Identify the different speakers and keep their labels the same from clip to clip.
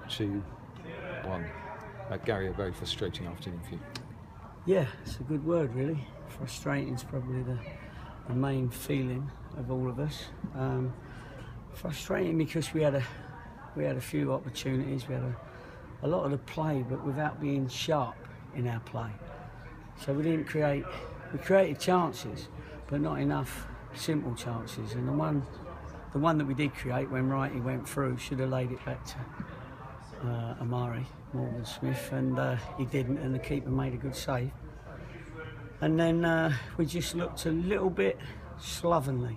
Speaker 1: 2-1. Gary, a very frustrating afternoon for you.
Speaker 2: Yeah, it's a good word really. Frustrating is probably the main feeling of all of us. Frustrating because we had a few opportunities, we had a lot of the play, but without being sharp in our play. So we created chances, but not enough simple chances. And the one that we did create, when Wrighty went through, should have laid it back to Amari, Morgan Smith, and he didn't, and the keeper made a good save. And then we just looked a little bit slovenly.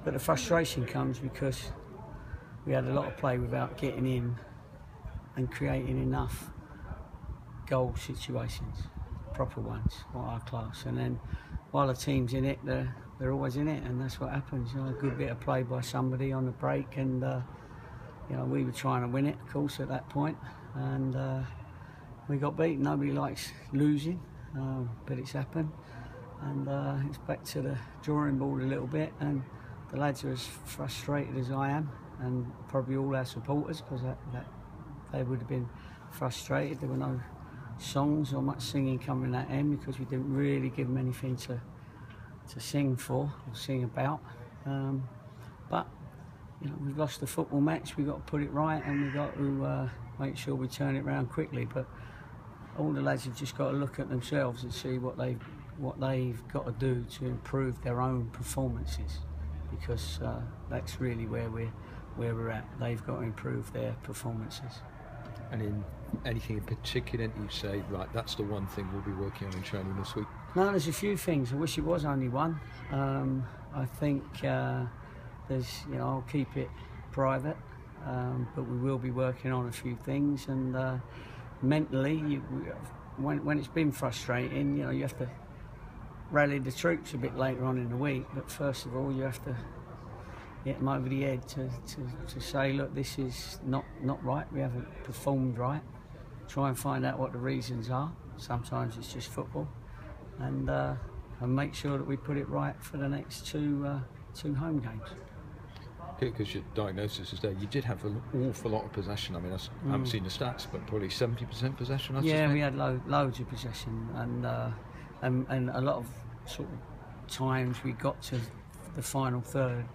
Speaker 2: But the frustration comes because we had a lot of play without getting in and creating enough goal situations, proper ones, for our class. And then while the team's in it, they're always in it, and that's what happens. You know, a good bit of play by somebody on the break, and you know, we were trying to win it, of course, at that point, and we got beaten. Nobody likes losing, but it's happened, and it's back to the drawing board a little bit. And the lads are as frustrated as I am, and probably all our supporters, because that they would have been frustrated. There were no songs or much singing coming at end because we didn't really give them anything to sing for or sing about. But you know, we've lost the football match. We've got to put it right, and we've got to make sure we turn it around quickly. But all the lads have just got to look at themselves and see what they've got to do to improve their own performances, because that's really where we're at. They've got to improve their performances.
Speaker 1: And in anything in particular you say, right, that's the one thing we'll be working on in training this week?
Speaker 2: No, there's a few things. I wish it was only one. I think there's, you know, I'll keep it private, but we will be working on a few things. And mentally, when it's been frustrating, you know, you have to rally the troops a bit later on in the week. But first of all, you have to get them over the head to say, look, this is not right. We haven't performed right. Try and find out what the reasons are. Sometimes it's just football, and make sure that we put it right for the next two home games.
Speaker 1: Because your diagnosis is there. You did have an awful lot of possession. I mean, I haven't seen the stats, but probably 70% possession. I suspect.
Speaker 2: We had loads of possession, and a lot of sort of times we got to the final third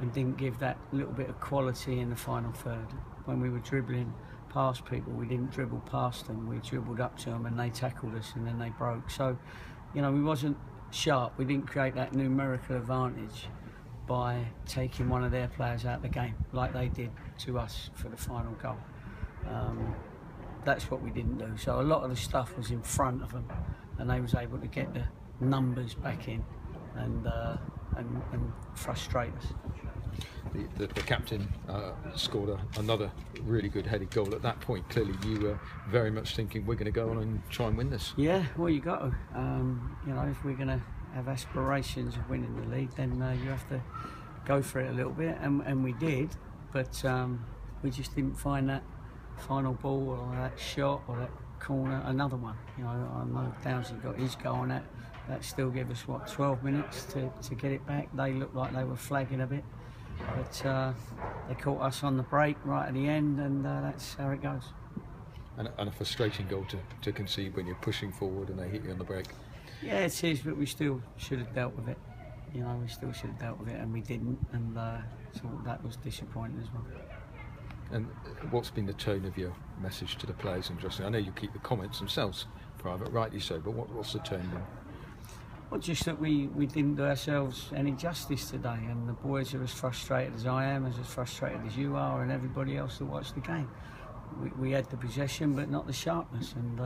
Speaker 2: and didn't give that little bit of quality in the final third. When we were dribbling past people, we didn't dribble past them. We dribbled up to them, and they tackled us, and then they broke. So, you know, we wasn't sharp. We didn't create that numerical advantage by taking one of their players out of the game, like they did to us for the final goal. That's what we didn't do. So a lot of the stuff was in front of them, and they was able to get the numbers back in and frustrate us.
Speaker 1: The captain scored another really good headed goal. At that point, clearly you were very much thinking, we're going to go on and try and win this.
Speaker 2: Yeah, well, you got to. You know, if we're going to have aspirations of winning the league, then you have to go for it a little bit, and we did, but we just didn't find that final ball or that shot or that corner, another one. You know, I know Downsy got his goal on that. That still gave us, what, 12 minutes to get it back. They looked like they were flagging a bit, but they caught us on the break right at the end, and that's how it goes.
Speaker 1: And a frustrating goal to concede when you're pushing forward and they hit you on the break.
Speaker 2: Yeah, it is, but we still should have dealt with it. You know, we still should have dealt with it, and we didn't, and so that was disappointing as well.
Speaker 1: And what's been the tone of your message to the players and Justin? I know you keep the comments themselves private, rightly so, but what's the tone been?
Speaker 2: Well, just that we didn't do ourselves any justice today, and the boys are as frustrated as I am, as frustrated as you are, and everybody else that watched the game. We had the possession, but not the sharpness, and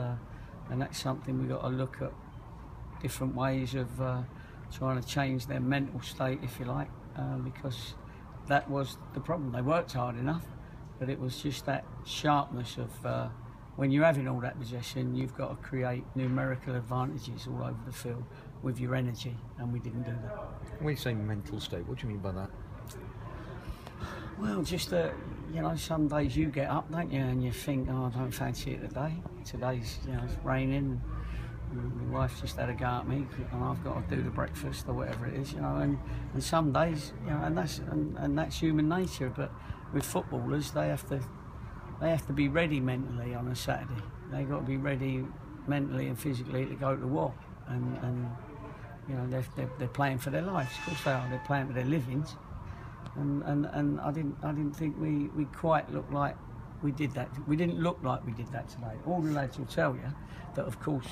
Speaker 2: that's something we've got to look at, different ways of trying to change their mental state, if you like, because that was the problem. They worked hard enough, but it was just that sharpness of when you're having all that possession, you've got to create numerical advantages all over the field with your energy, and we didn't do that.
Speaker 1: When you say mental state, what do you mean by that?
Speaker 2: Well, just that, you know, some days you get up, don't you, and you think, oh, I don't fancy it today. Today's, you know, it's raining, and my wife just had a go at me, and I've got to do the breakfast or whatever it is, you know. And some days, you know, and that's human nature. But with footballers, they have to be ready mentally on a Saturday. They've got to be ready mentally and physically to go to war, and you know, they're playing for their lives. Of course they are. They're playing for their livings, and I didn't think we quite looked like we did that. We didn't look like we did that today. All the lads will tell you that, of course,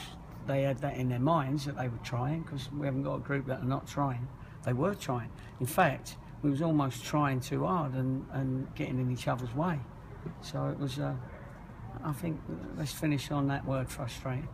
Speaker 2: they had that in their minds that they were trying, because we haven't got a group that are not trying. They were trying. In fact, we was almost trying too hard and getting in each other's way. So it was, I think, let's finish on that word, frustrating.